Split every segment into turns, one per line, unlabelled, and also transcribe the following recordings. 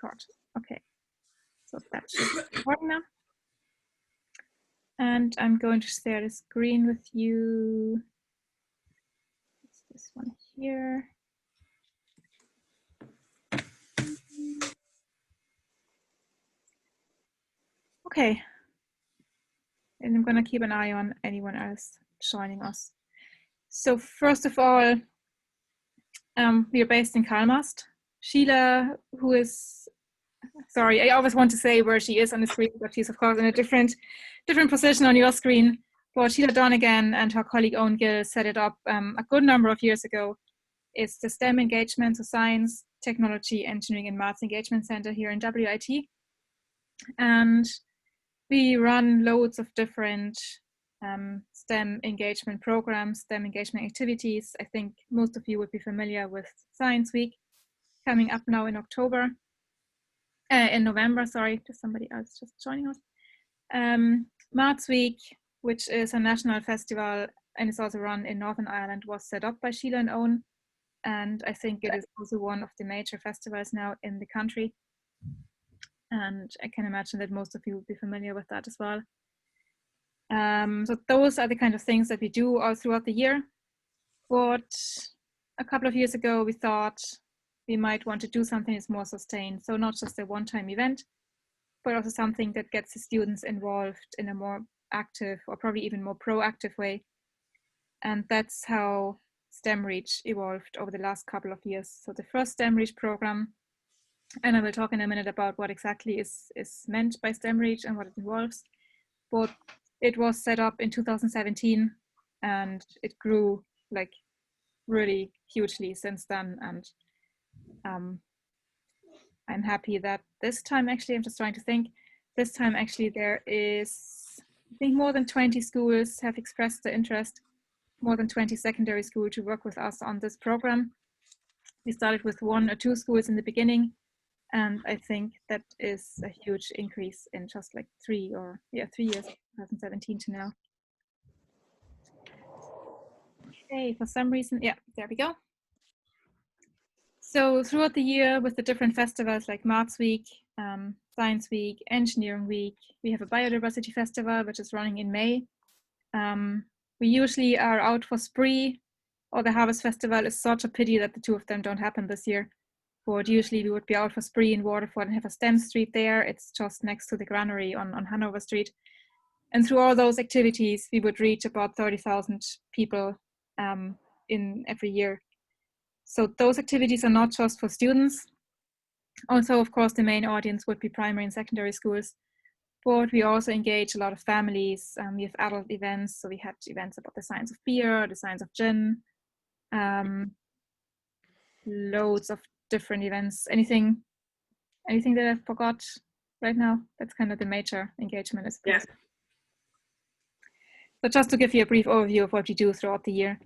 record. Okay, so that should be working now. And I'm going to share the screen with you. It's this one here. Okay. And I'm going to keep an eye on anyone else joining us. So first of all, we are based in Kalmast. Sheila, who is, sorry, I always want to say where she is on the screen, but she's of course in a different position on your screen. But Sheila Donegan and her colleague Owen Gill set it up a good number of years ago. It's the STEM Engagement, so Science, Technology, Engineering and Maths Engagement Center here in WIT. And we run loads of different STEM engagement programs, STEM engagement activities. I think most of you would be familiar with Science Week coming up now in November, sorry, there's somebody else just joining us. Maths Week, which is a national festival and is also run in Northern Ireland, was set up by Sheila and Owen. And I think it is also one of the major festivals now in the country. And I can imagine that most of you will be familiar with that as well. So those are the kind of things that we do all throughout the year. But a couple of years ago, we thought we might want to do something that's more sustained. So not just a one-time event, but also something that gets the students involved in a more active or probably even more proactive way. And that's how STEM Reach evolved over the last couple of years. So the first STEM Reach program, and I will talk in a minute about what exactly is meant by STEM Reach and what it involves, but it was set up in 2017 and it grew like really hugely since then. And I'm happy that this time actually, I'm just trying to think, this time actually there is, I think more than 20 schools have expressed the interest, more than 20 secondary schools to work with us on this program. We started with 1 or 2 schools in the beginning, and I think that is a huge increase in just like 3 years, 2017 to now. Okay, for some reason, yeah, there we go. So throughout the year with the different festivals like Maths Week, Science Week, Engineering Week, we have a Biodiversity Festival, which is running in May. We usually are out for Spree, or the Harvest Festival. Is such a pity that the 2 of them don't happen this year. But usually we would be out for Spree in Waterford and have a STEM street there. It's just next to the granary on Hanover Street. And through all those activities, we would reach about 30,000 people in every year. So those activities are not just for students. Also, of course, the main audience would be primary and secondary schools. But we also engage a lot of families. We have adult events. So we had events about the science of beer, the science of gin, loads of different events. Anything that I forgot right now? That's kind of the major engagement, I suppose. Yeah. So just to give you a brief overview of what we do throughout the year.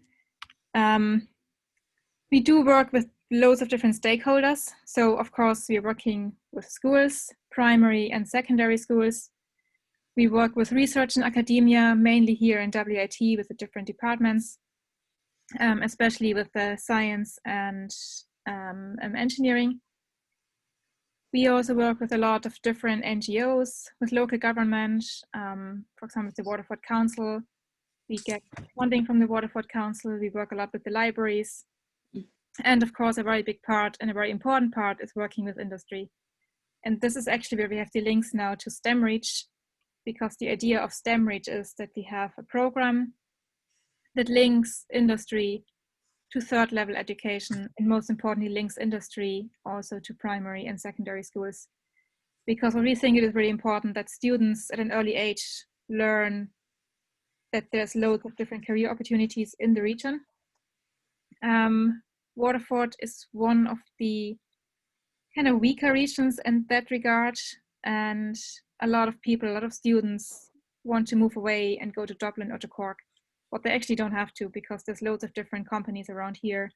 We do work with loads of different stakeholders. So of course, we are working with schools, primary and secondary schools. We work with research and academia, mainly here in WIT with the different departments, especially with the science and engineering. We also work with a lot of different NGOs, with local government, for example, the Waterford Council. We get funding from the Waterford Council. We work a lot with the libraries. And of course, a very big part and a very important part is working with industry. And this is actually where we have the links now to STEM Reach, because the idea of STEM Reach is that we have a program that links industry to third level education, and most importantly, links industry also to primary and secondary schools. Because we think it is really important that students at an early age learn that there's loads of different career opportunities in the region. Waterford is one of the kind of weaker regions in that regard, and a lot of people, a lot of students want to move away and go to Dublin or to Cork, but they actually don't have to, because there's loads of different companies around here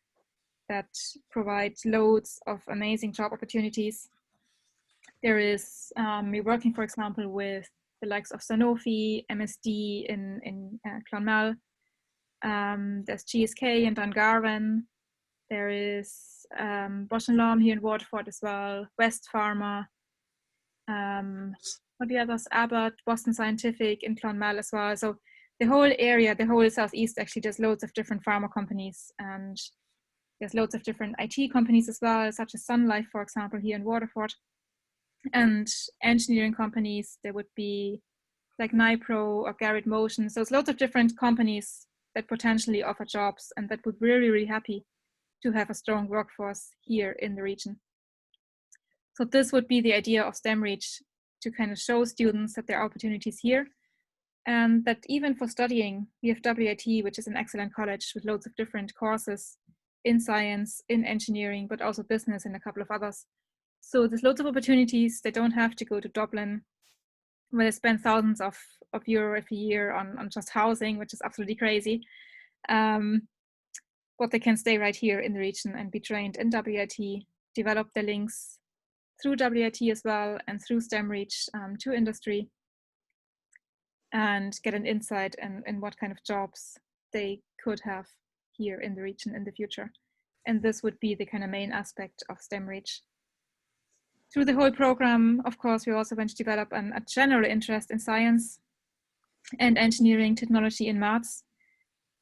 that provide loads of amazing job opportunities. There is, we're working, for example, with the likes of Sanofi, MSD in Clonmel. There's GSK in Dungarvan. There is Bausch & Lomb here in Waterford as well, West Pharma, what the others, Abbott, Boston Scientific in Clonmel as well. So the whole area, the whole Southeast, actually there's loads of different pharma companies, and there's loads of different IT companies as well, such as Sun Life, for example, here in Waterford. And engineering companies, there would be like Nipro or Garrett Motion. So it's loads of different companies that potentially offer jobs and that would be really, really happy to have a strong workforce here in the region. So this would be the idea of STEMreach, to kind of show students that there are opportunities here, and that even for studying, we have WIT, which is an excellent college with loads of different courses in science, in engineering, but also business and a couple of others. So there's loads of opportunities. They don't have to go to Dublin, where they spend thousands of euro a year on just housing, which is absolutely crazy. But they can stay right here in the region and be trained in WIT, develop their links through WIT as well and through STEMreach to industry, and get an insight in what kind of jobs they could have here in the region in the future. And this would be the kind of main aspect of STEMreach. Through the whole program, of course, we also want to develop a general interest in science and engineering, technology, and maths,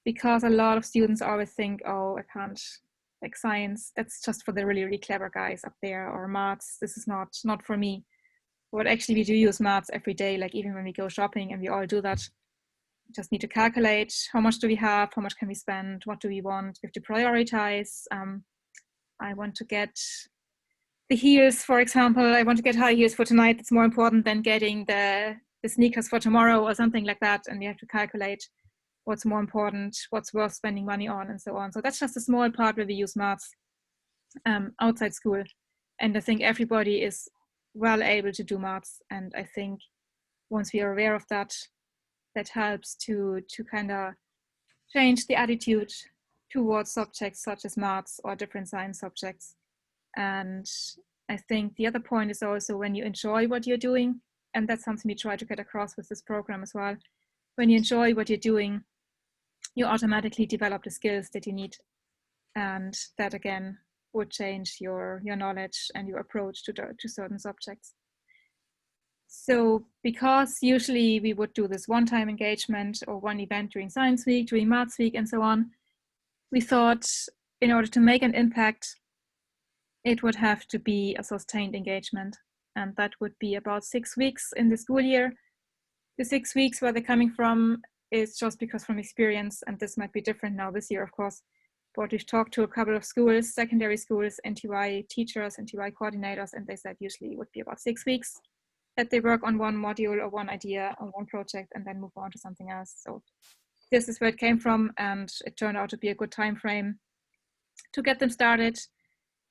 because a lot of students always think, oh, I can't, like science, that's just for the really, really clever guys up there, or maths, this is not for me. But actually we do use maths every day, like even when we go shopping, and we all do that. We just need to calculate how much do we have, how much can we spend, what do we want, we have to prioritize. I want to get the heels, for example, I want to get high heels for tonight. It's more important than getting the sneakers for tomorrow or something like that. And you have to calculate what's more important, what's worth spending money on, and so on. So that's just a small part where we use maths outside school. And I think everybody is well able to do maths. And I think once we are aware of that, that helps to kind of change the attitude towards subjects such as maths or different science subjects. And I think the other point is also when you enjoy what you're doing, and that's something we try to get across with this program as well. When you enjoy what you're doing, you automatically develop the skills that you need. And that again would change your knowledge and your approach to certain subjects. So because usually we would do this one-time engagement or one event during Science Week, during Maths Week, and so on, we thought in order to make an impact, it would have to be a sustained engagement. And that would be about 6 weeks in the school year. The 6 weeks where they're coming from is just because from experience, and this might be different now this year, of course, but we've talked to a couple of schools, secondary schools, NTY teachers, NTY coordinators, and they said usually it would be about 6 weeks that they work on one module or one idea or one project and then move on to something else. So this is where it came from, and it turned out to be a good time frame to get them started,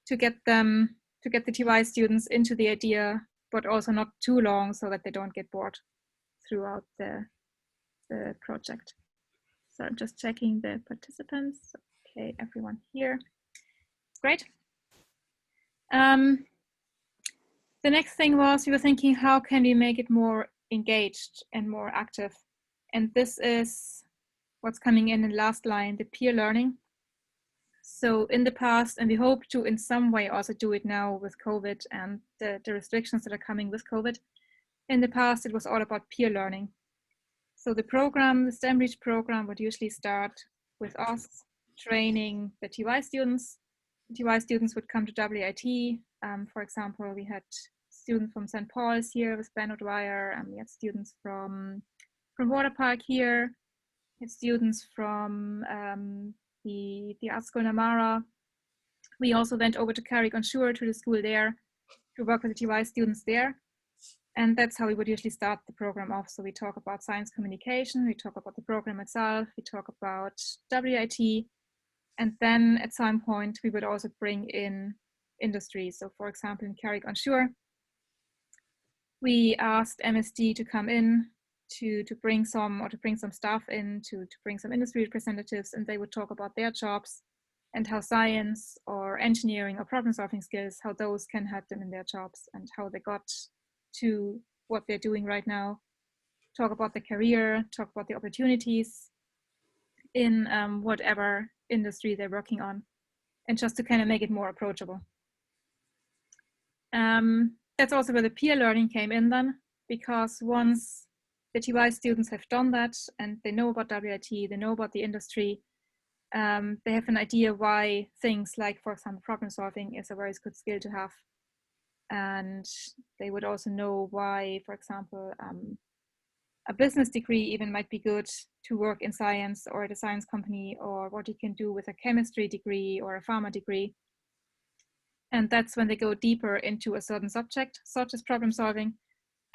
to get the TY students into the idea, but also not too long so that they don't get bored throughout the project. So I'm just checking the participants. Okay, everyone here. Great. The next thing was we were thinking, how can we make it more engaged and more active? And this is what's coming in the last line, the peer learning. So in the past, and we hope to in some way also do it now with COVID and the restrictions that are coming with COVID, in the past it was all about peer learning. So the program, the STEMreach program, would usually start with us training the TY students. The TY students would come to WIT. For example, we had students from St. Paul's here with Ben O'Dwyer, and we had students from Waterpark here. We had students from the Art School Namara. We also went over to Carrick-on-Suir to the school there to work with the TY students there. And that's how we would usually start the program off. So we talk about science communication, we talk about the program itself, we talk about WIT, and then at some point we would also bring in industry. So for example, in Carrick-on-Suir, we asked MSD to come in to bring some staff in, to bring some industry representatives, and they would talk about their jobs and how science or engineering or problem solving skills, how those can help them in their jobs and how they got to what they're doing right now, talk about the career, talk about the opportunities in whatever industry they're working on. and just to kind of make it more approachable. That's also where the peer learning came in then, because once the TY students have done that and they know about WIT, they know about the industry, they have an idea why things like, for example, problem solving is a very good skill to have. And they would also know why, for example, a business degree even might be good to work in science or at a science company, or what you can do with a chemistry degree or a pharma degree. And that's when they go deeper into a certain subject, such as problem solving,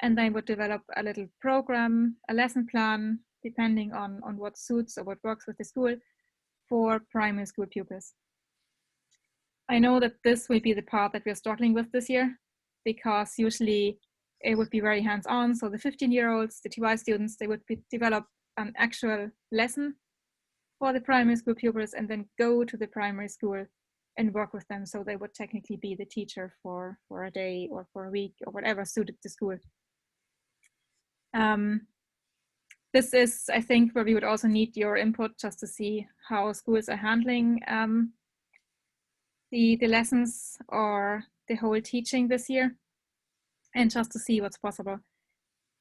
and they would develop a little program, a lesson plan, depending on what suits or what works with the school for primary school pupils. I know that this will be the part that we're struggling with this year, because usually it would be very hands-on. So the 15-year-olds, the TY students, they would develop an actual lesson for the primary school pupils and then go to the primary school and work with them. So they would technically be the teacher for a day or for a week or whatever suited the school. This is, I think, where we would also need your input just to see how schools are handling the lessons or the whole teaching this year, and just to see what's possible.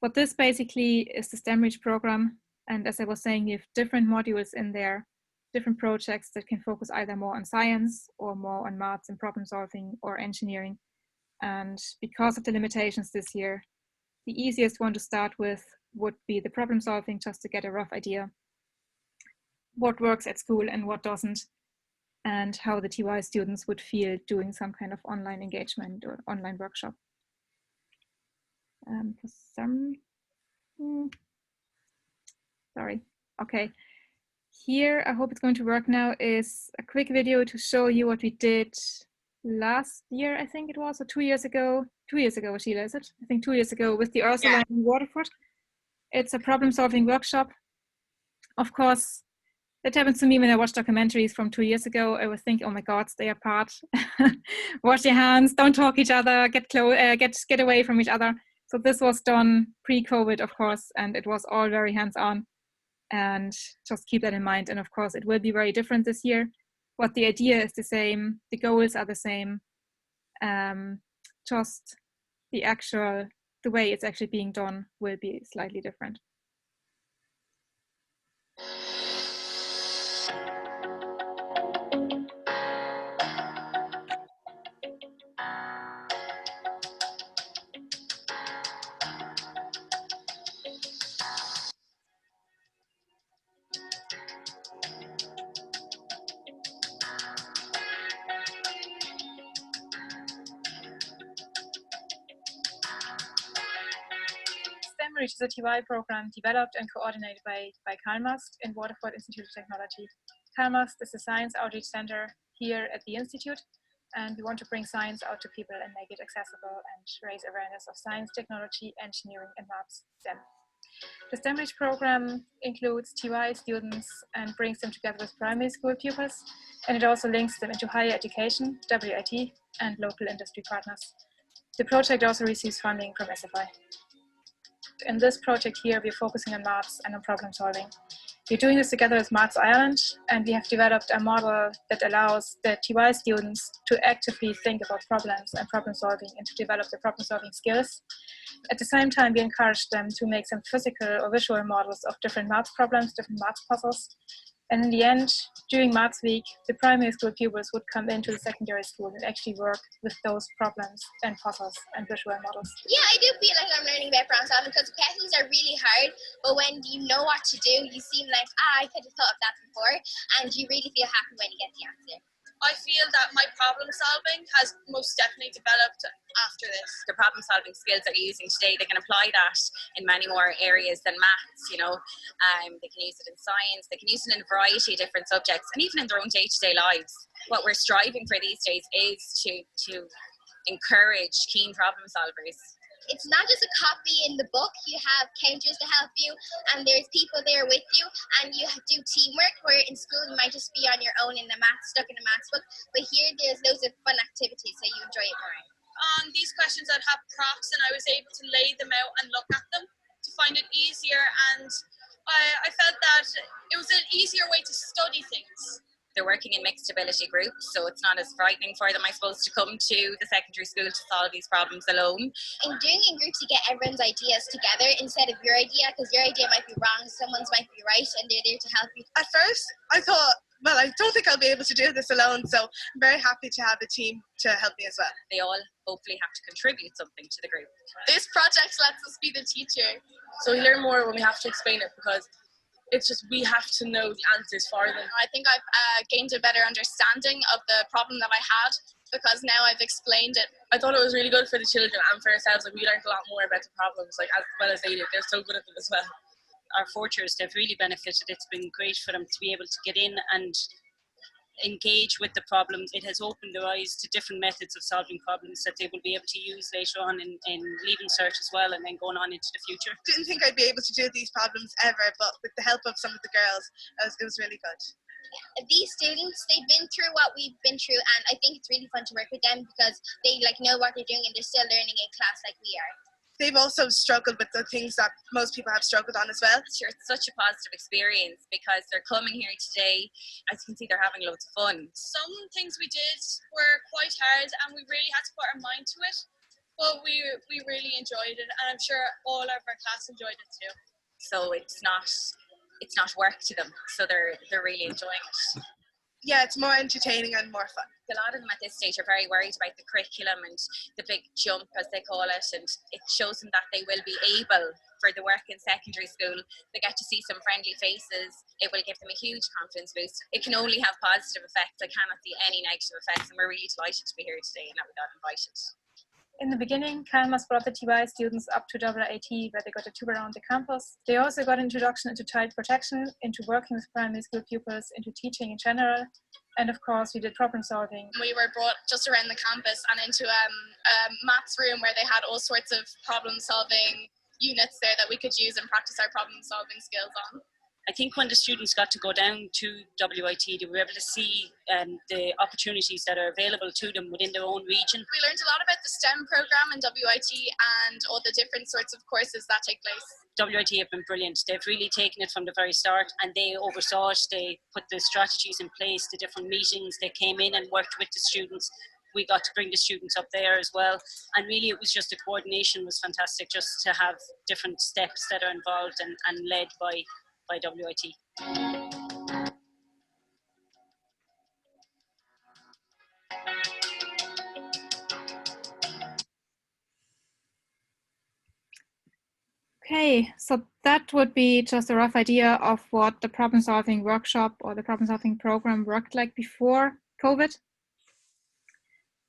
But this basically is the STEM-Reach program. And as I was saying, you have different modules in there, different projects that can focus either more on science or more on maths and problem solving or engineering. And because of the limitations this year, the easiest one to start with would be the problem solving, just to get a rough idea what works at school and what doesn't, and how the TY students would feel doing some kind of online engagement or online workshop. For some, sorry, okay. Here, I hope it's going to work now, is a quick video to show you what we did last year, I think it was, or 2 years ago. 2 years ago, Sheila, is it? I think 2 years ago with the Ursula in Waterford. It's a problem-solving workshop. Of course, that happens to me when I watch documentaries from 2 years ago. I would think, oh my God, stay apart, wash your hands, don't talk each other, get away from each other. So this was done pre-COVID, of course, and it was all very hands-on. And just keep that in mind. And of course, it will be very different this year. But the idea is the same, the goals are the same. Just the way it's actually being done will be slightly different. STEM-Reach is a TY program developed and coordinated by Kalmast in Waterford Institute of Technology. Kalmast is the Science Outreach Center here at the Institute, and we want to bring science out to people and make it accessible and raise awareness of science, technology, engineering, and maths, STEM. The STEM-Reach program includes TY students and brings them together with primary school pupils, and it also links them into higher education, WIT, and local industry partners. The project also receives funding from SFI. In this project here, we're focusing on maths and on problem solving. We're doing this together with Maths Ireland, and we have developed a model that allows the TY students to actively think about problems and problem solving and to develop the problem solving skills. At the same time, we encourage them to make some physical or visual models of different maths problems, different maths puzzles. And in the end, during Maths Week, the primary school pupils would come into the secondary school and actually work with those problems and puzzles and visual models.
Yeah, I do feel like I'm learning about problem solving because questions are really hard, but when you know what to do, you seem like, I could have thought of that before, and you really feel happy when you get the answer.
I feel that my problem solving has most definitely developed after this.
The problem solving skills that you're using today, they can apply that in many more areas than maths, you know. They can use it in science, they can use it in a variety of different subjects, and even in their own day-to-day lives. What we're striving for these days is to encourage keen problem solvers.
It's not just a copy in the book, you have counters to help you, and there's people there with you, and you do teamwork, where in school you might just be on your own stuck in a maths book, but here there's loads of fun activities, so you enjoy it more.
On these questions I'd have props, and I was able to lay them out and look at them to find it easier, and I felt that it was an easier way to study things.
They're working in mixed ability groups, so it's not as frightening for them, I suppose, to come to the secondary school to solve these problems alone.
In doing in groups, you get everyone's ideas together instead of your idea, because your idea might be wrong, someone's might be right, and they're there to help you.
At first, I thought, well, I don't think I'll be able to do this alone, so I'm very happy to have a team to help me as well.
They all hopefully have to contribute something to the group.
This project lets us be the teacher. So we learn more when we have to explain it, because it's just we have to know the answers for them. I think I've gained a better understanding of the problem that I had, because now I've explained it. I thought it was really good for the children and for ourselves. Like, we learned a lot more about the problems, like as well as they did. They're so good at them as well.
Our forters, they've really benefited. It's been great for them to be able to get in and engage with the problems. It has opened their eyes to different methods of solving problems that they will be able to use later on in Leaving Cert as well, and then going on into the future.
Didn't think I'd be able to do these problems ever, but with the help of some of the girls, it was really good.
These students, they've been through what we've been through, and I think it's really fun to work with them because they know what they're doing and they're still learning in class like we are.
They've also struggled with the things that most people have struggled on as well.
Sure, it's such a positive experience because they're coming here today. As you can see, they're having loads of fun.
Some things we did were quite hard and we really had to put our mind to it, but we really enjoyed it, and I'm sure all of our class enjoyed it too.
So it's not work to them, so they're really enjoying it.
Yeah, it's more entertaining and more fun.
A lot of them at this stage are very worried about the curriculum and the big jump, as they call it, and it shows them that they will be able for the work in secondary school. They get to see some friendly faces. It will give them a huge confidence boost. It can only have positive effects. I cannot see any negative effects, and we're really delighted to be here today and that we got invited.
In the beginning, Kalmas brought the TY students up to AAT, where they got a tour around the campus. They also got an introduction into child protection, into working with primary school pupils, into teaching in general, and of course we did problem solving.
We were brought just around the campus and into a maths room where they had all sorts of problem solving units there that we could use and practice our problem solving skills on.
I think when the students got to go down to WIT, they were able to see the opportunities that are available to them within their own region.
We learned a lot about the STEM program in WIT and all the different sorts of courses that take place.
WIT have been brilliant. They've really taken it from the very start, and they oversaw it. They put the strategies in place, the different meetings. They came in and worked with the students. We got to bring the students up there as well, and really it was just the coordination was fantastic, just to have different steps that are involved and led by WIT.
Okay, so that would be just a rough idea of what the problem solving workshop or the problem solving program worked like before COVID.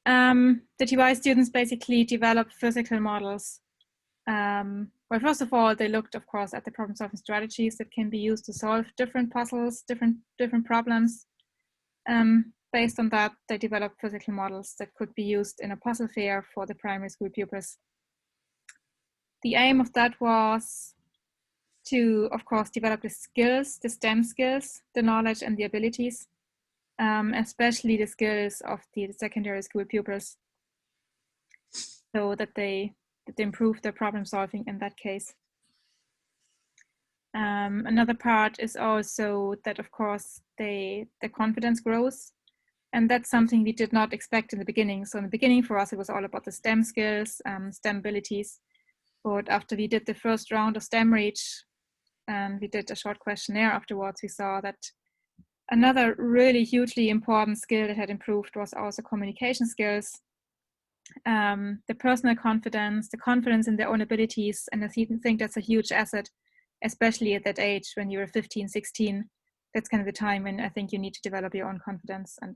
The TY students basically developed physical models. Well, first of all, they looked, of course, at the problem solving strategies that can be used to solve different puzzles, different problems. Based on that, they developed physical models that could be used in a puzzle fair for the primary school pupils. The aim of that was to, of course, develop the skills, the STEM skills, the knowledge and the abilities, especially the skills of the secondary school pupils, so that they improve their problem solving in that case. Another part is also that, of course, the confidence grows. And that's something we did not expect in the beginning. So in the beginning for us, it was all about the STEM skills, STEM abilities. But after we did the first round of STEM Reach, and we did a short questionnaire afterwards, we saw that another really hugely important skill that had improved was also communication skills. The personal confidence, the confidence in their own abilities. And I think that's a huge asset, especially at that age when you're 15, 16. That's kind of the time when I think you need to develop your own confidence and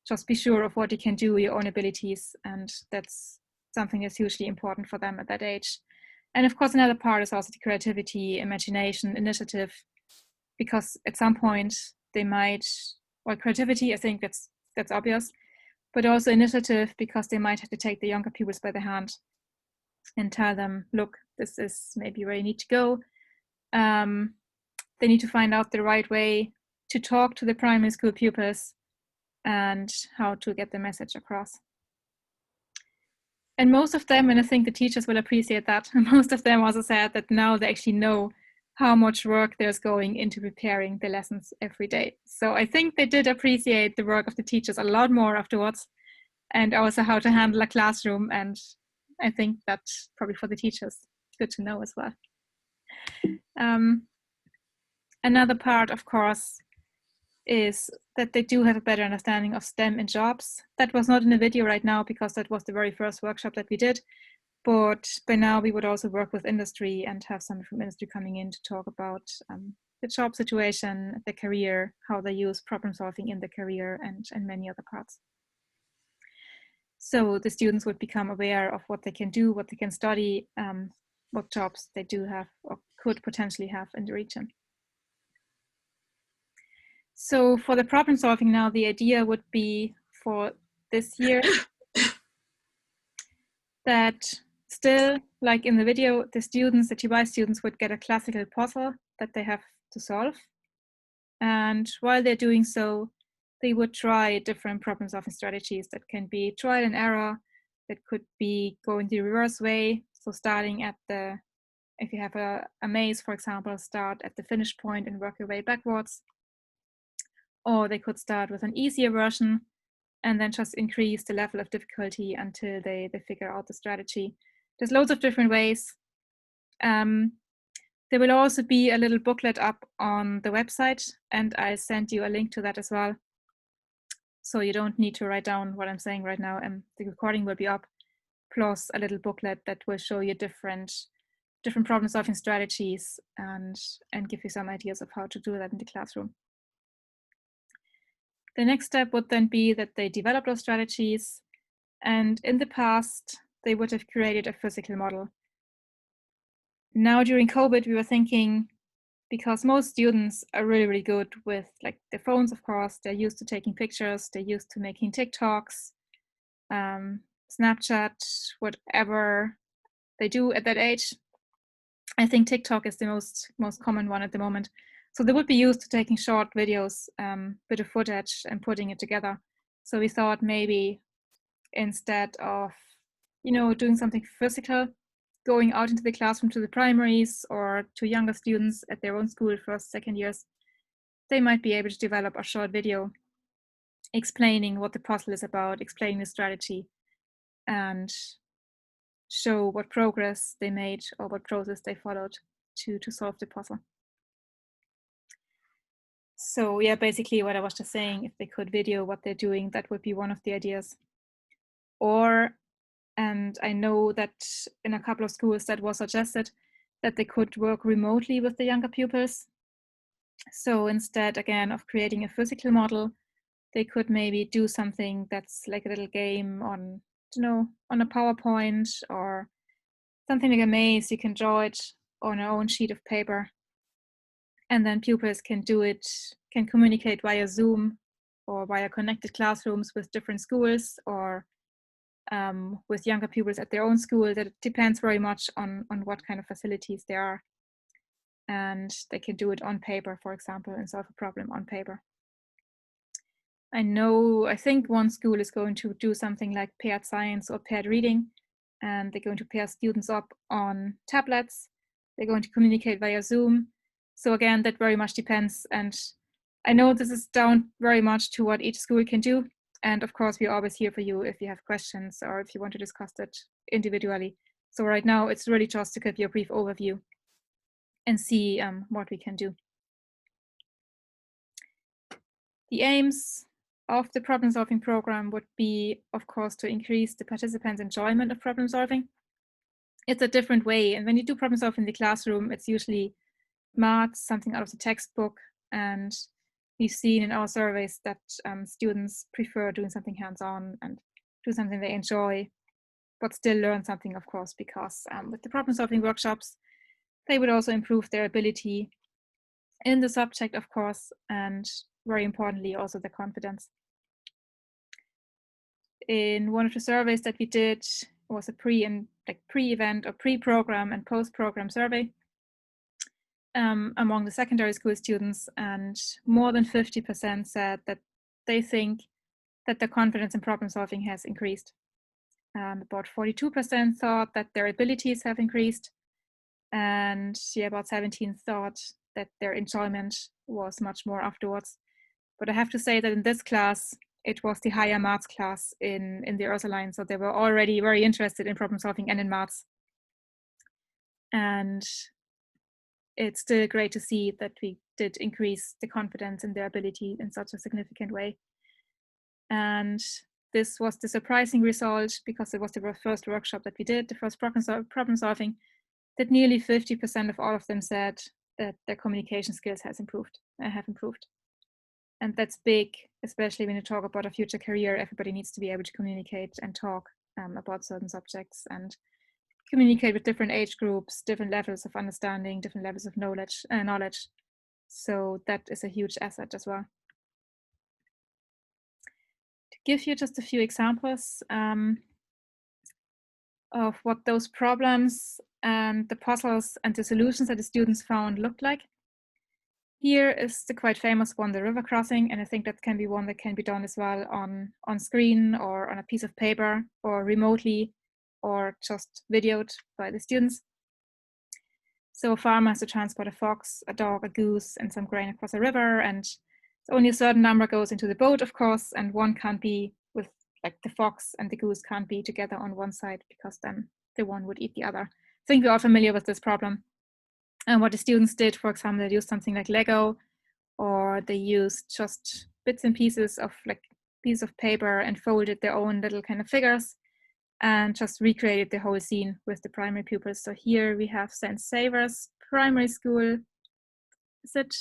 just be sure of what you can do, your own abilities. And that's something that's hugely important for them at that age. And of course, another part is also the creativity, imagination, initiative, because at some point they might, well, creativity, I think that's obvious, but also initiative, because they might have to take the younger pupils by the hand and tell them, look, this is maybe where you need to go. They need to find out the right way to talk to the primary school pupils and how to get the message across. And most of them, and I think the teachers will appreciate that, most of them also said that now they actually know how much work there's going into preparing the lessons every day. So I think they did appreciate the work of the teachers a lot more afterwards, and also how to handle a classroom. And I think that's probably for the teachers good to know as well. Another part, of course, is that they do have a better understanding of STEM in jobs. That was not in the video right now because that was the very first workshop that we did. But by now we would also work with industry and have someone from industry coming in to talk about the job situation, the career, how they use problem solving in the career, and many other parts. So the students would become aware of what they can do, what they can study, what jobs they do have or could potentially have in the region. So for the problem solving now, the idea would be for this year that still, like in the video, the students, the TY students would get a classical puzzle that they have to solve. And while they're doing so, they would try different problem solving strategies that can be trial and error, that could be going the reverse way. So starting at the, if you have a maze, for example, start at the finish point and work your way backwards. Or they could start with an easier version and then just increase the level of difficulty until they figure out the strategy. There's loads of different ways. There will also be a little booklet up on the website, and I'll send you a link to that as well. So you don't need to write down what I'm saying right now, and the recording will be up, plus a little booklet that will show you different problem solving strategies and give you some ideas of how to do that in the classroom. The next step would then be that they develop those strategies, and in the past, they would have created a physical model. Now during COVID, we were thinking, because most students are really, really good with like their phones, of course, they're used to taking pictures, they're used to making TikToks, Snapchat, whatever they do at that age. I think TikTok is the most common one at the moment. So they would be used to taking short videos, bit of footage and putting it together. So we thought maybe instead of, doing something physical, going out into the classroom to the primaries or to younger students at their own school, first, second years, they might be able to develop a short video explaining what the puzzle is about, explaining the strategy, and show what progress they made or what process they followed to solve the puzzle. So yeah, basically what I was just saying, if they could video what they're doing, that would be one of the ideas. Or, and I know that in a couple of schools that was suggested, that they could work remotely with the younger pupils. So instead, again, of creating a physical model, they could maybe do something that's like a little game on, on a PowerPoint or something like a maze. You can draw it on your own sheet of paper. And then pupils can do it, can communicate via Zoom or via connected classrooms with different schools or with younger pupils at their own school. That depends very much on what kind of facilities there are. And they can do it on paper, for example, and solve a problem on paper. I think one school is going to do something like paired science or paired reading, and they're going to pair students up on tablets. They're going to communicate via Zoom. So again, that very much depends. And I know this is down very much to what each school can do. And of course, we're always here for you if you have questions or if you want to discuss it individually. So right now, it's really just to give you a brief overview and see what we can do. The aims of the problem solving program would be, of course, to increase the participants' enjoyment of problem solving. It's a different way. And when you do problem solving in the classroom, it's usually maths, something out of the textbook. And we've seen in our surveys that students prefer doing something hands-on and do something they enjoy, but still learn something, of course, because with the problem solving workshops, they would also improve their ability in the subject, of course, and very importantly, also the confidence. In one of the surveys that we did, was a pre-event or pre-program and post-program survey among the secondary school students, and more than 50% said that they think that their confidence in problem solving has increased. About 42% thought that their abilities have increased, and yeah, about 17 thought that their enjoyment was much more afterwards. But I have to say that in this class, it was the higher maths class in the Ursuline, so they were already very interested in problem solving and in maths. And it's still great to see that we did increase the confidence in their ability in such a significant way. And this was the surprising result, because it was the first workshop that we did, the first problem solving, that nearly 50% of all of them said that their communication skills have improved. And that's big, especially when you talk about a future career. Everybody needs to be able to communicate and talk about certain subjects and communicate with different age groups, different levels of understanding, different levels of knowledge. So that is a huge asset as well. To give you just a few examples of what those problems and the puzzles and the solutions that the students found looked like. Here is the quite famous one, the river crossing, and I think that can be one that can be done as well on screen or on a piece of paper or remotely or just videoed by the students. So a farmer has to transport a fox, a dog, a goose, and some grain across a river, and only a certain number goes into the boat, of course, and one can't be with, like, the fox and the goose can't be together on one side, because then the one would eat the other. I think we're all familiar with this problem. And what the students did, for example, they used something like Lego, or they used just bits and pieces of piece of paper and folded their own little kind of figures and just recreated the whole scene with the primary pupils. So here we have St. Saviour's Primary School. Is it?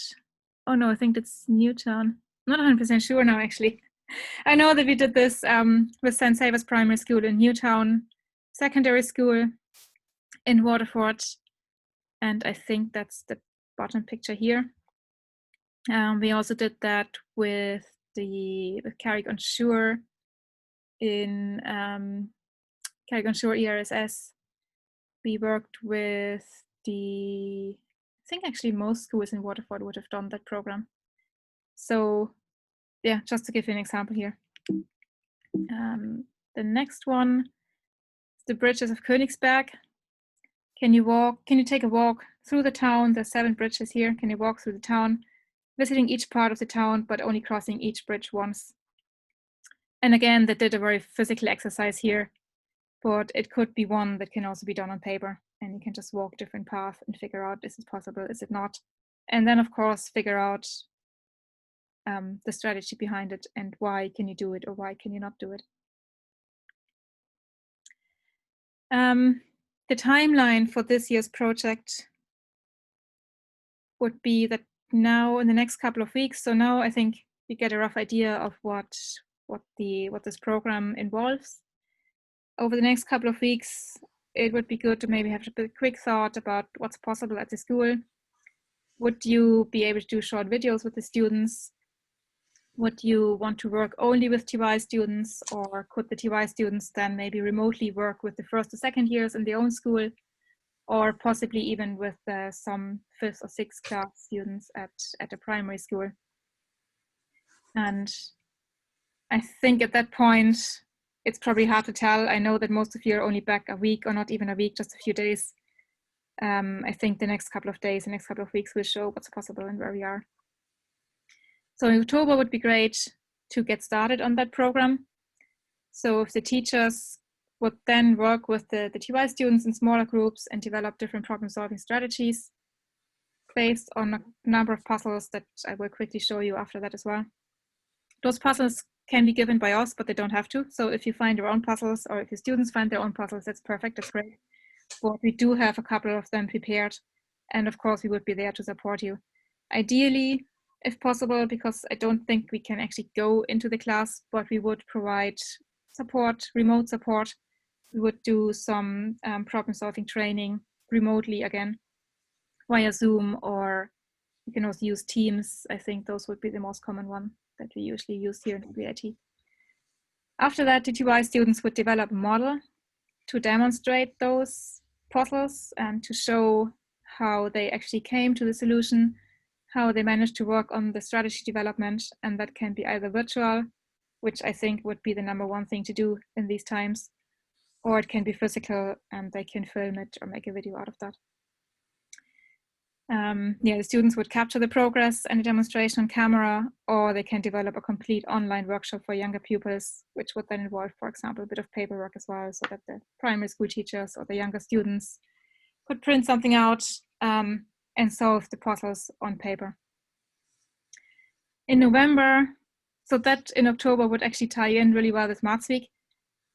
Oh no, I think it's Newtown. I'm not 100% sure now, actually. I know that we did this with St. Saviour's Primary School in Newtown Secondary School in Waterford. And I think that's the bottom picture here. We also did that with Carrick-on-Suir in Carrick-on-Suir ERSS. We worked with I think actually most schools in Waterford would have done that program. So yeah, just to give you an example here. The next one, the bridges of Königsberg. Can you take a walk through the town? There's 7 bridges here. Can you walk through the town, visiting each part of the town, but only crossing each bridge once? And again, they did a very physical exercise here, but it could be one that can also be done on paper, and you can just walk different paths and figure out, is it possible, is it not? And then of course, figure out the strategy behind it and why can you do it or why can you not do it. The timeline for this year's project would be that now in the next couple of weeks. So now I think you get a rough idea of what this program involves. Over the next couple of weeks, it would be good to maybe have a quick thought about what's possible at the school. Would you be able to do short videos with the students? Would you want to work only with TY students, or could the TY students then maybe remotely work with the 1st or 2nd years in their own school, or possibly even with some 5th or 6th class students at a primary school? And I think at that point, it's probably hard to tell. I know that most of you are only back a week, or not even a week, just a few days. I think the next couple of days, the next couple of weeks will show what's possible and where we are. So in October would be great to get started on that program. So if the teachers would then work with the TY students in smaller groups and develop different problem solving strategies based on a number of puzzles that I will quickly show you after that as well. Those puzzles can be given by us, but they don't have to. So if you find your own puzzles, or if your students find their own puzzles, that's perfect, that's great. But we do have a couple of them prepared. And of course, we would be there to support you. Ideally, if possible, because I don't think we can actually go into the class, but we would provide support, remote support. We would do some problem solving training remotely again, via Zoom, or you can also use Teams. I think those would be the most common one that we usually use here in WIT. After that, the TY students would develop a model to demonstrate those puzzles and to show how they actually came to the solution, how they managed to work on the strategy development, and that can be either virtual, which I think would be the #1 thing to do in these times, or it can be physical and they can film it or make a video out of that. The students would capture the progress and the demonstration on camera, or they can develop a complete online workshop for younger pupils, which would then involve, for example, a bit of paperwork as well, so that the primary school teachers or the younger students could print something out and solve the puzzles on paper. In November, so that in October would actually tie in really well with Maths Week,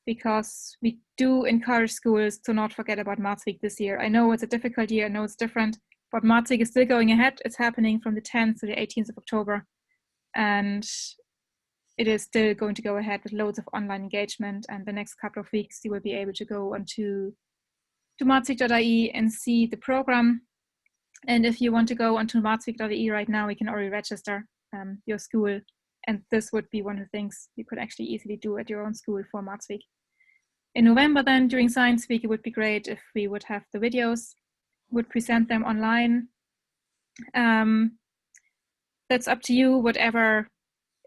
because we do encourage schools to not forget about Maths Week this year. I know it's a difficult year, I know it's different, but Maths Week is still going ahead. It's happening from the 10th to the 18th of October. And it is still going to go ahead with loads of online engagement. And the next couple of weeks, you will be able to go onto mathsweek.ie and see the program. And if you want to go onto mathsweek.ie right now, you can already register your school. And this would be one of the things you could actually easily do at your own school for Maths Week. In November then, during Science Week, it would be great if we would have the videos, would present them online. That's up to you, whatever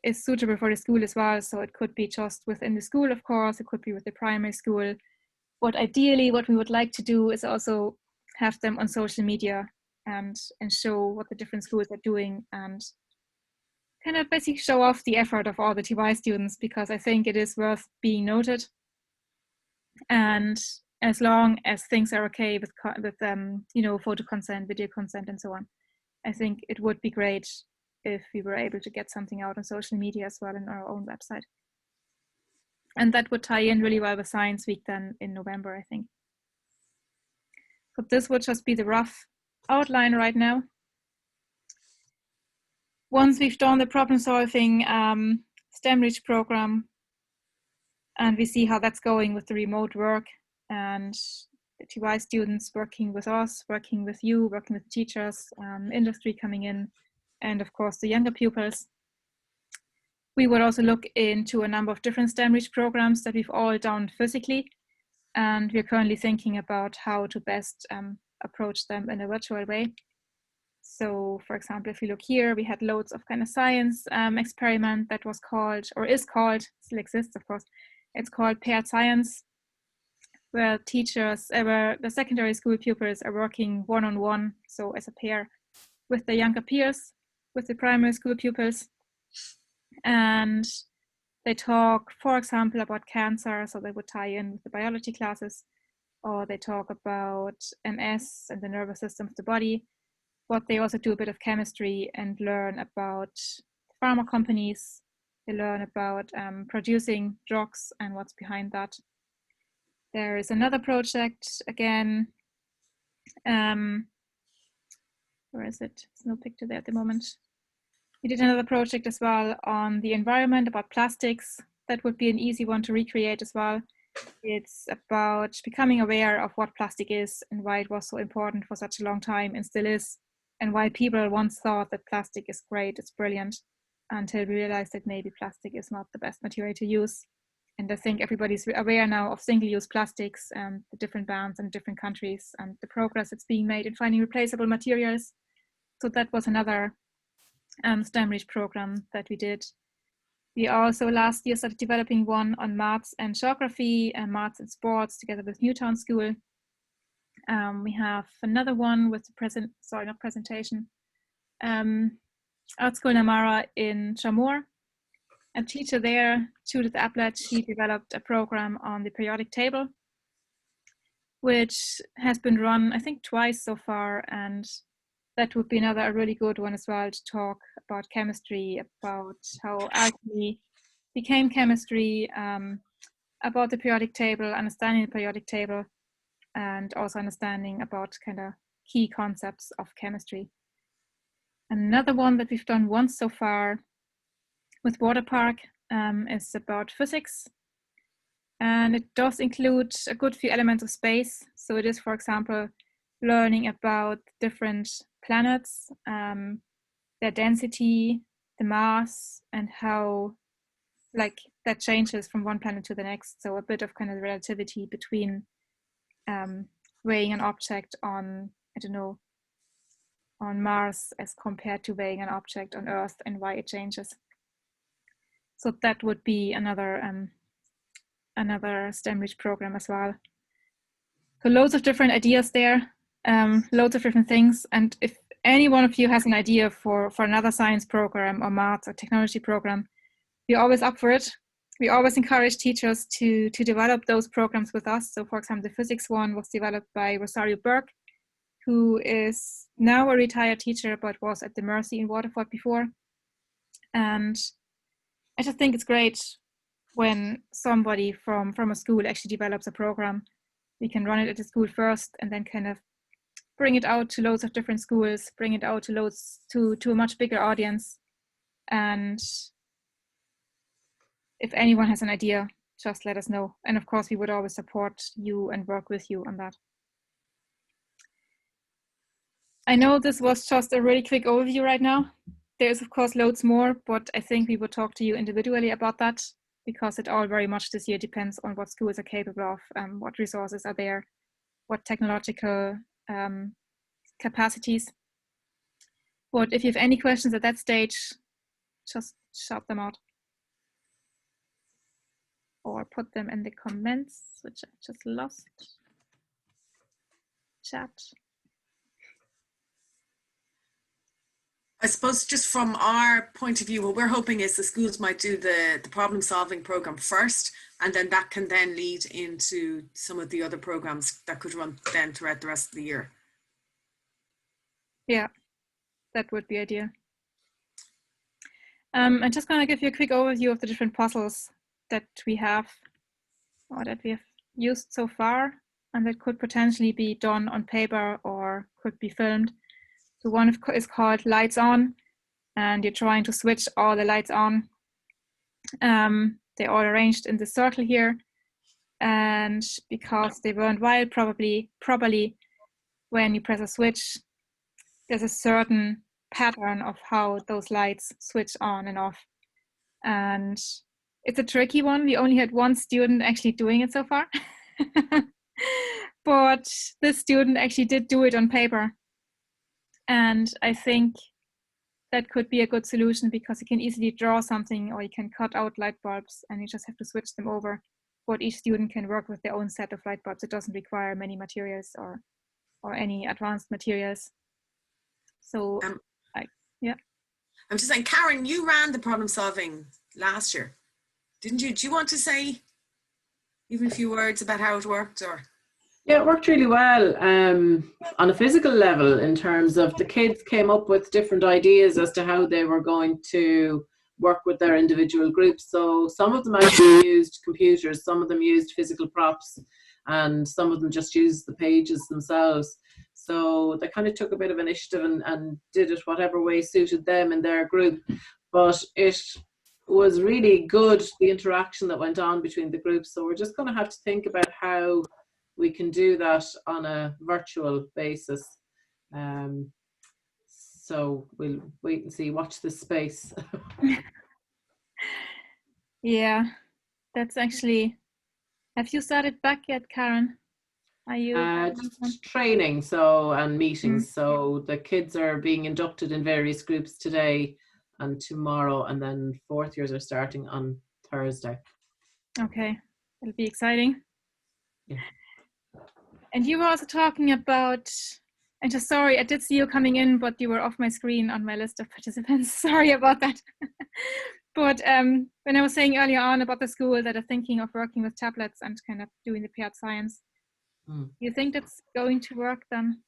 is suitable for the school as well. So it could be just within the school, of course, it could be with the primary school. But ideally, what we would like to do is also have them on social media and show what the different schools are doing, and kind of basically show off the effort of all the TY students, because I think it is worth being noted. And as long as things are okay with photo consent, video consent, and so on, I think it would be great if we were able to get something out on social media as well in our own website. And that would tie in really well with Science Week then in November, I think. But this would just be the rough outline right now. Once we've done the problem solving STEMreach program, and we see how that's going with the remote work and the TY students working with us, working with you, working with teachers, industry coming in, and of course the younger pupils. We would also look into a number of different STEMreach programs that we've all done physically, and we're currently thinking about how to best approach them in a virtual way. So for example, if you look here, we had loads of kind of science experiment that was called, or is called, still exists of course, it's called Paired Science, where teachers, where the secondary school pupils are working one-on-one, so as a pair with their younger peers, with the primary school pupils. And they talk, for example, about cancer, so they would tie in with the biology classes, or they talk about MS and the nervous system of the body. But they also do a bit of chemistry and learn about pharma companies. They learn about producing drugs and what's behind that. There is another project again. Where is it? There's no picture there at the moment. We did another project as well on the environment, about plastics. That would be an easy one to recreate as well. It's about becoming aware of what plastic is and why it was so important for such a long time and still is, and why people once thought that plastic is great, it's brilliant, until we realized that maybe plastic is not the best material to use. And I think everybody's aware now of single-use plastics and the different bans in different countries and the progress that's being made in finding replaceable materials. So that was another STEMreach program that we did. We also last year started developing one on maths and geography and maths and sports together with Newtown School. We have another one with the Art School Namara in Chamor. A teacher there, Judith Ablett, she developed a program on the periodic table, which has been run, I think, twice so far, and that would be another really good one as well, to talk about chemistry, about how alchemy became chemistry, about the periodic table, understanding the periodic table, and also understanding about kind of key concepts of chemistry. Another one that we've done once so far with Waterpark is about physics. And it does include a good few elements of space. So it is, for example, learning about different planets, their density, the mass, and how like that changes from one planet to the next. So a bit of kind of relativity between weighing an object on, I don't know, on Mars as compared to weighing an object on Earth and why it changes. So that would be another STEMreach program as well. So loads of different ideas there, loads of different things. And if any one of you has an idea for another science program or math or technology program, we're always up for it. We always encourage teachers to develop those programs with us. So for example, the physics one was developed by Rosario Burke, who is now a retired teacher, but was at the Mercy in Waterford before. And I just think it's great when somebody from a school actually develops a program. We can run it at the school first and then kind of bring it out to loads of different schools, bring it out to a much bigger audience. And if anyone has an idea, just let us know. And of course, we would always support you and work with you on that. I know this was just a really quick overview right now. There's of course loads more, but I think we would talk to you individually about that, because it all very much this year depends on what schools are capable of, what resources are there, what technological capacities. But if you have any questions at that stage, just shout them out. Or put them in the comments, which I just lost. Chat.
I suppose just from our point of view, what we're hoping is the schools might do the problem solving program first, and then that can then lead into some of the other programs that could run then throughout the rest of the year.
Yeah, that would be ideal. I'm just going to give you a quick overview of the different puzzles that we have, or that we have used so far, and that could potentially be done on paper or could be filmed. So one is called Lights On, and you're trying to switch all the lights on. They're all arranged in the circle here, and because they weren't wired properly, when you press a switch, there's a certain pattern of how those lights switch on and off. And it's a tricky one. We only had one student actually doing it so far. But this student actually did do it on paper. And I think that could be a good solution, because you can easily draw something, or you can cut out light bulbs and you just have to switch them over. But each student can work with their own set of light bulbs. It doesn't require many materials or any advanced materials. So, yeah.
I'm just saying, Karen, you ran the problem solving last year, didn't you? Do you want to say even a few words about how it worked? Or?
Yeah, it worked really well on a physical level, in terms of the kids came up with different ideas as to how they were going to work with their individual groups. So some of them actually used computers, some of them used physical props, and some of them just used the pages themselves. So they kind of took a bit of initiative and did it whatever way suited them in their group. But it was really good, the interaction that went on between the groups. So we're just going to have to think about how we can do that on a virtual basis. So we'll wait and see, watch this space.
Yeah, that's actually, have you started back yet, Karen? Are you?
Just training, and meetings. So the kids are being inducted in various groups today and tomorrow, and then fourth years are starting on Thursday.
Okay, it'll be exciting.
Yeah.
And you were also talking about, and just sorry, I did see you coming in, but you were off my screen on my list of participants. Sorry about that. But when I was saying earlier on about the school that are thinking of working with tablets and kind of doing the paired science, you think that's going to work then?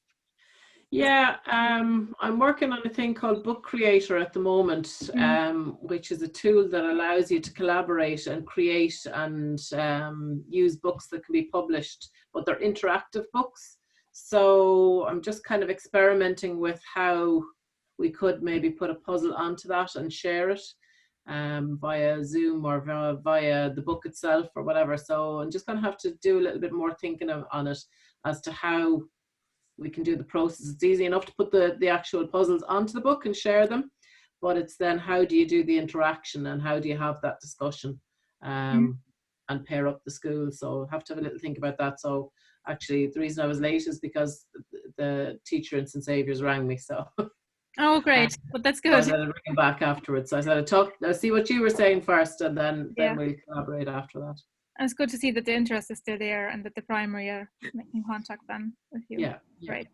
Yeah, I'm working on a thing called Book Creator at the moment, which is a tool that allows you to collaborate and create and use books that can be published, but they're interactive books. So I'm just kind of experimenting with how we could maybe put a puzzle onto that and share it via Zoom or via the book itself or whatever. So I'm just going to have to do a little bit more thinking on it as to how we can do the process. It's easy enough to put the actual puzzles onto the book and share them, but it's then how do you do the interaction and how do you have that discussion and pair up the schools. So I have to have a little think about that. So actually the reason I was late is because the teacher in St. Saviour's rang me. So
oh great, but that's good.
So I said I'd ring him back afterwards. So I said I'll see what you were saying first, and then we'll collaborate after that.
And it's good to see that the interest is still there and that the primary are making contact then with you.
Yeah.
Great.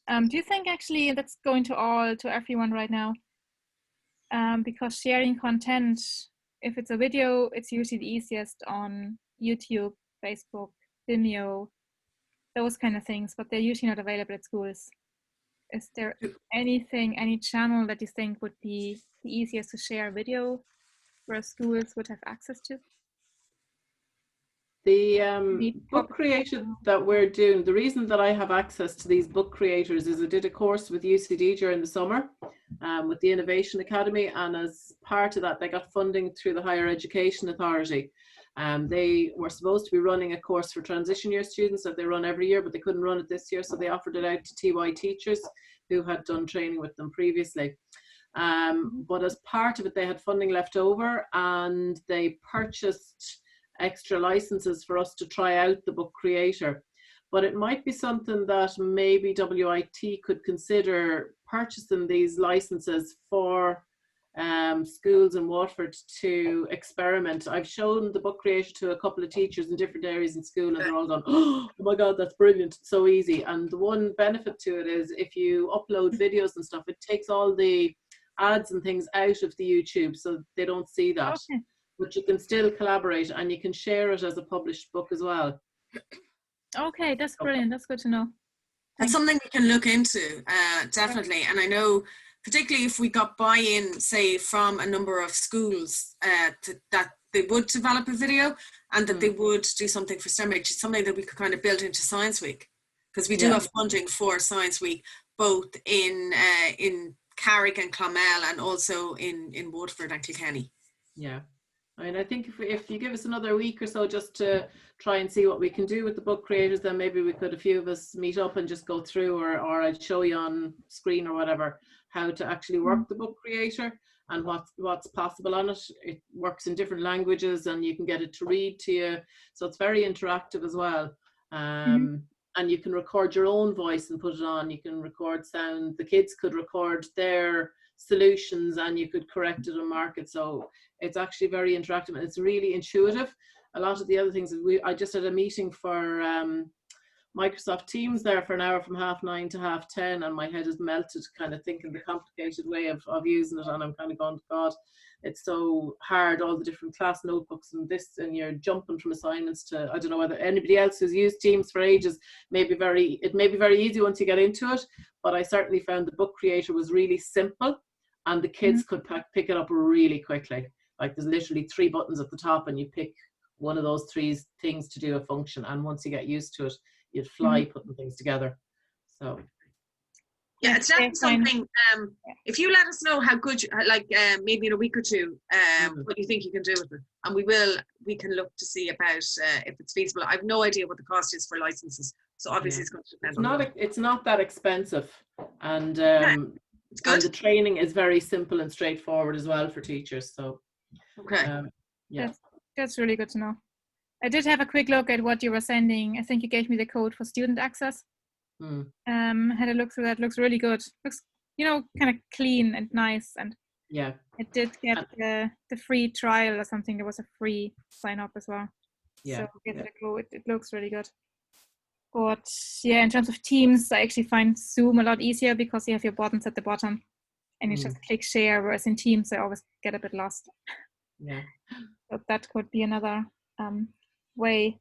Do you think actually that's going to everyone right now? Because sharing content, if it's a video, it's usually the easiest on YouTube, Facebook, Vimeo, those kind of things, but they're usually not available at schools. Is there anything, any channel that you think would be the easiest to share a video where schools would have access to?
The book creation that we're doing, the reason that I have access to these book creators is I did a course with UCD during the summer with the Innovation Academy, and as part of that they got funding through the Higher Education Authority. They were supposed to be running a course for transition year students that they run every year, but they couldn't run it this year, so they offered it out to TY teachers who had done training with them previously. But as part of it, they had funding left over, and they purchased extra licenses for us to try out the book creator. But it might be something that maybe WIT could consider purchasing these licenses for schools in Waterford to experiment. I've shown the book creator to a couple of teachers in different areas in school, and they're all gone, oh my God, that's brilliant, it's so easy. And the one benefit to it is if you upload videos and stuff, it takes all the ads and things out of the YouTube, so they don't see that. Okay. But you can still collaborate, and you can share it as a published book as well.
Okay, that's brilliant. That's good to know.
That's something we can look into, definitely. And I know, particularly if we got buy-in, say, from a number of schools, that they would develop a video and that they would do something for STEM, which is something that we could kind of build into Science Week. Because we do have funding for Science Week, both in Carrick and Clonmel, and also in Waterford and Kilkenny.
Yeah. I mean, I think if you give us another week or so just to try and see what we can do with the book creators, then maybe we could, a few of us, meet up and just go through, or I'd show you on screen or whatever, how to actually work the book creator and what's possible on it. It works in different languages, and you can get it to read to you. So it's very interactive as well. And you can record your own voice and put it on. You can record sound. The kids could record their solutions, and you could correct it and mark it. So it's actually very interactive, and it's really intuitive. A lot of the other things, I just had a meeting for Microsoft Teams there for an hour from 9:30 to 10:30, and my head is melted kind of thinking the complicated way of using it, and I'm kind of going, God, it's so hard, all the different class notebooks and this, and you're jumping from assignments to, I don't know whether anybody else who's used Teams for ages, it may be very easy once you get into it, but I certainly found the book creator was really simple, and the kids could pick it up really quickly. Like, there's literally 3 buttons at the top, and you pick one of those 3 things to do a function, and once you get used to it, you'd fly putting things together. So
yeah, it's definitely something. If you let us know how good, maybe in a week or two, what you think you can do with it, and we can look to see about if it's feasible. I've no idea what the cost is for licenses, so obviously it's going to depend.
It's not that expensive, and
it's good.
And the training is very simple and straightforward as well for teachers. So
okay,
yeah,
that's really good to know. I did have a quick look at what you were sending. I think you gave me the code for student access. Had a look through that. Looks really good. Looks, kind of clean and nice. And
yeah,
it did get the free trial or something. There was a free sign up as well.
Yeah.
So give it a go. It looks really good. But yeah, in terms of Teams, I actually find Zoom a lot easier because you have your buttons at the bottom, and you just click share. Whereas in Teams, I always get a bit lost.
Yeah.
But that could be another way.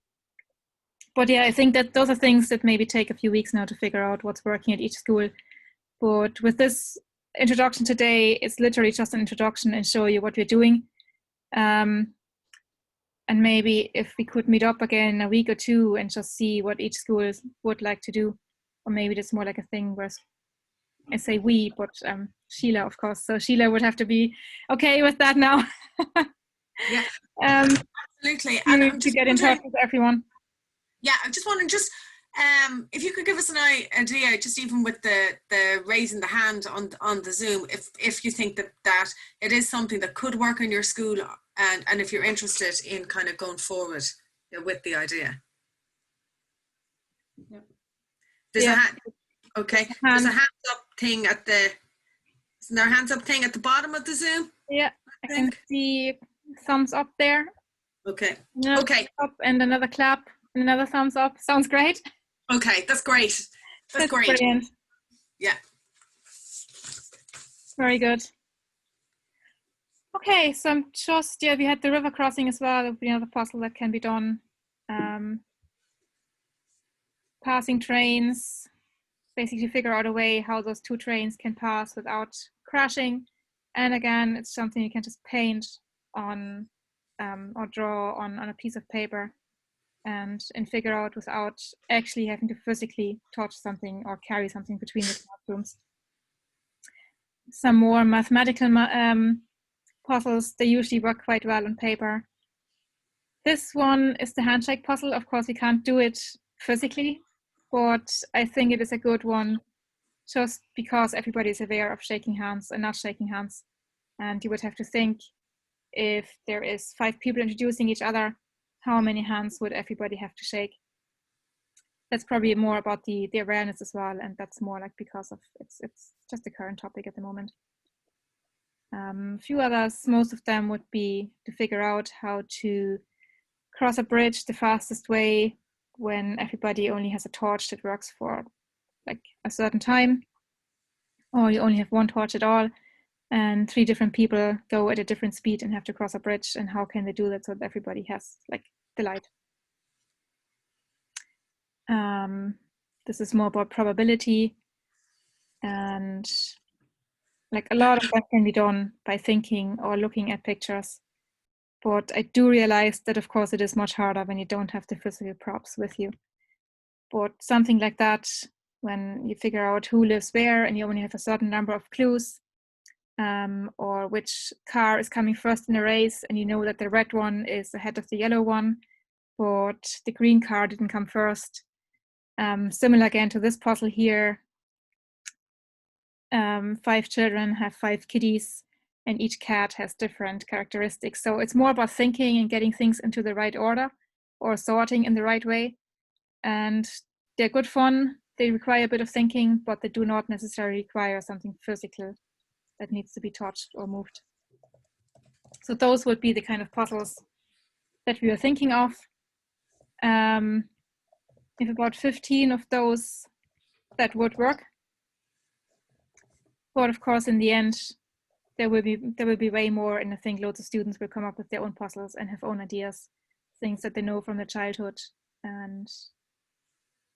But yeah, I think that those are things that maybe take a few weeks now to figure out what's working at each school. But with this introduction today, it's literally just an introduction and show you what we're doing. And maybe if we could meet up again in a week or two and just see what each school would like to do, or maybe it's more like a thing where I say we, but Sheila, of course. So Sheila would have to be okay with that now.
Yeah, absolutely.
And to get in touch with everyone.
Yeah, I'm just wondering, if you could give us an idea, just even with the raising the hand on the Zoom, if you think that it is something that could work in your school, and if you're interested in kind of going forward with the idea.
Yep.
There's a hand. Okay. There's a hands up thing isn't there a hands up thing at the bottom of the Zoom?
Yeah, I can see thumbs up there.
Okay.
Okay. Up and another clap and another thumbs up. Sounds great.
Okay, that's great. That's great.
Brilliant.
Yeah.
Very good. Okay, so I'm just, yeah, we had the river crossing as well. That would be another puzzle that can be done. Passing trains, basically figure out a way how those two trains can pass without crashing. And again, it's something you can just paint on or draw on a piece of paper and figure out without actually having to physically touch something or carry something between the classrooms. Some more mathematical puzzles, they usually work quite well on paper. This one is the handshake puzzle. Of course, we can't do it physically, but I think it is a good one just because everybody is aware of shaking hands and not shaking hands. And you would have to think, if there is 5 people introducing each other, how many hands would everybody have to shake? That's probably more about the awareness as well, and that's more like because of it's just the current topic at the moment. A few others, most of them would be to figure out how to cross a bridge the fastest way when everybody only has a torch that works for like a certain time, or you only have one torch at all, and 3 different people go at a different speed and have to cross a bridge, and how can they do that so that everybody has like the light. This is more about probability, and like a lot of that can be done by thinking or looking at pictures. But I do realize that, of course, it is much harder when you don't have the physical props with you. But something like that, when you figure out who lives where and you only have a certain number of clues, or which car is coming first in a race, and you know that the red one is ahead of the yellow one, but the green car didn't come first. Similar again to this puzzle here, 5 children have 5 kitties, and each cat has different characteristics. So it's more about thinking and getting things into the right order or sorting in the right way. And they're good fun. They require a bit of thinking, but they do not necessarily require something physical that needs to be touched or moved. So those would be the kind of puzzles that we were thinking of. If about 15 of those that would work. But of course, in the end, there will be way more, and I think loads of students will come up with their own puzzles and have own ideas, things that they know from their childhood. And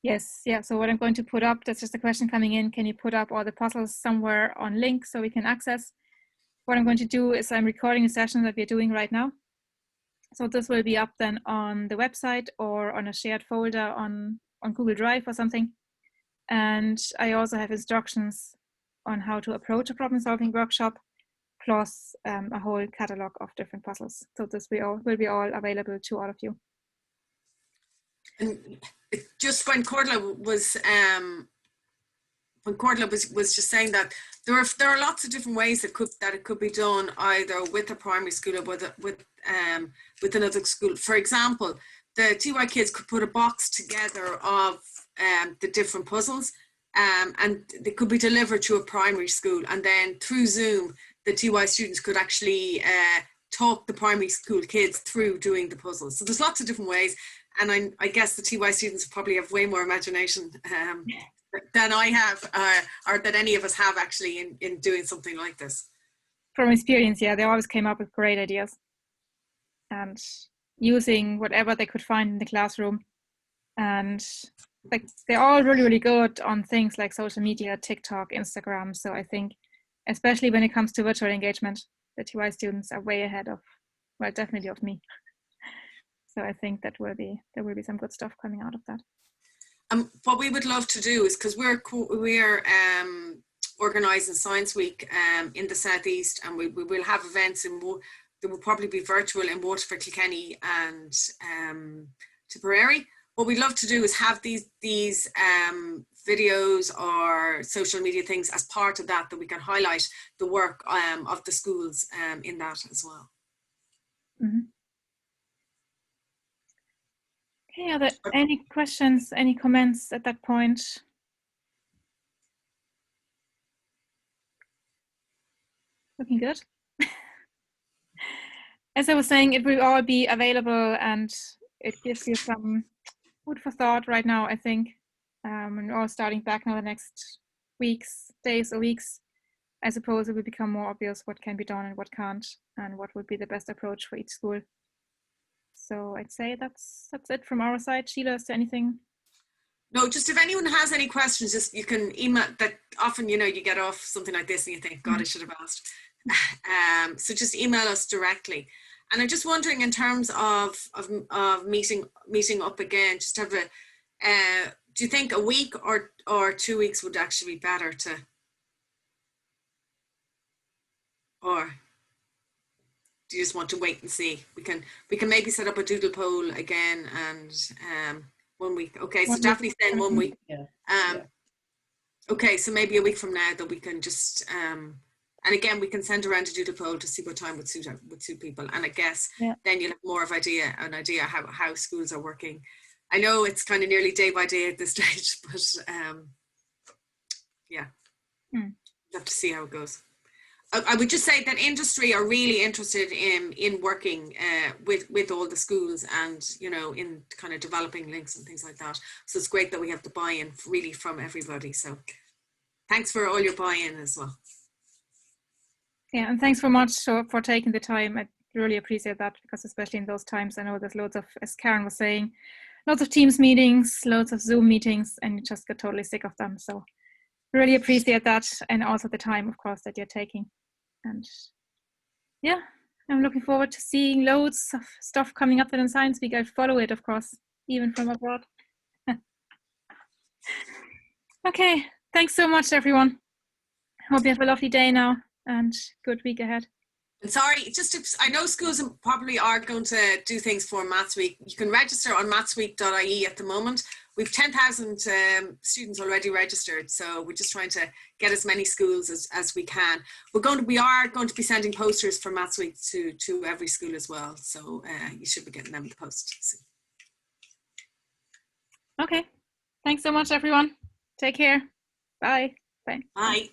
yes, yeah, so what I'm going to put up, that's just a question coming in, can you put up all the puzzles somewhere on link so we can access? What I'm going to do is I'm recording a session that we're doing right now. So this will be up then on the website or on a shared folder on Google Drive or something. And I also have instructions on how to approach a problem-solving workshop, plus a whole catalog of different puzzles. So this will be all available to all of you.
And just when Cordula was just saying that there are lots of different ways that it could be done, either with a primary school or with another school. For example, the TY kids could put a box together of the different puzzles, and they could be delivered to a primary school, and then through Zoom the TY students could actually talk the primary school kids through doing the puzzles. So there's lots of different ways, and I guess the TY students probably have way more imagination than I have, or that any of us have actually in doing something like this.
From experience, yeah, they always came up with great ideas and using whatever they could find in the classroom. And like they're all really, really good on things like social media, TikTok, Instagram. So I think, especially when it comes to virtual engagement, the TY students are way ahead of, well, definitely of me. So I think there will be some good stuff coming out of that.
What we would love to do is, because we're organising Science Week in the Southeast, and we will have events that will probably be virtual in Waterford, Kilkenny and Tipperary. What we'd love to do is have these videos or social media things as part of that we can highlight the work of the schools in that as well.
Mm-hmm. Okay, are there any questions, any comments at that point? Looking good. As I was saying, it will all be available, and it gives you some food for thought right now, I think. And we're all starting back now the next days or weeks, I suppose it will become more obvious what can be done and what can't, and what would be the best approach for each school. So I'd say that's it from our side. Sheila, is there anything?
No, just if anyone has any questions, just you can email that. Often, you know, you get off something like this and you think, God, I should have asked. So just email us directly. And I'm just wondering, in terms of meeting up again, just have a. Do you think a week or 2 weeks would actually be better to? Or do you just want to wait and see? We can maybe set up a doodle poll again, and 1 week. Okay, so definitely saying 1 week.
Yeah.
Okay, so maybe a week from now that we can just and again we can send around a doodle poll to see what time would suit people, and I guess then you'll have more of an idea how schools are working. I know it's kind of nearly day by day at this stage, but we'll have to see how it goes. I would just say that industry are really interested in working with all the schools, and you know, in kind of developing links and things like that. So it's great that we have the buy-in really from everybody. So thanks for all your buy-in as well.
Yeah, and thanks very much for taking the time. I really appreciate that, because especially in those times, I know there's loads of, as Karen was saying, lots of Teams meetings, loads of Zoom meetings, and you just get totally sick of them. So really appreciate that, and also the time, of course, that you're taking. And yeah, I'm looking forward to seeing loads of stuff coming up in Science Week. I'll follow it, of course, even from abroad. Okay, thanks so much, everyone. Hope you have a lovely day now, and good week ahead.
And sorry, I know schools probably are going to do things for Maths Week. You can register on mathsweek.ie at the moment. We've 10,000 students already registered, so we're just trying to get as many schools as we can. We are going to be sending posters for Maths Week to every school as well, so you should be getting them in the post soon.
Okay, thanks so much, everyone. Take care. Bye.
Bye.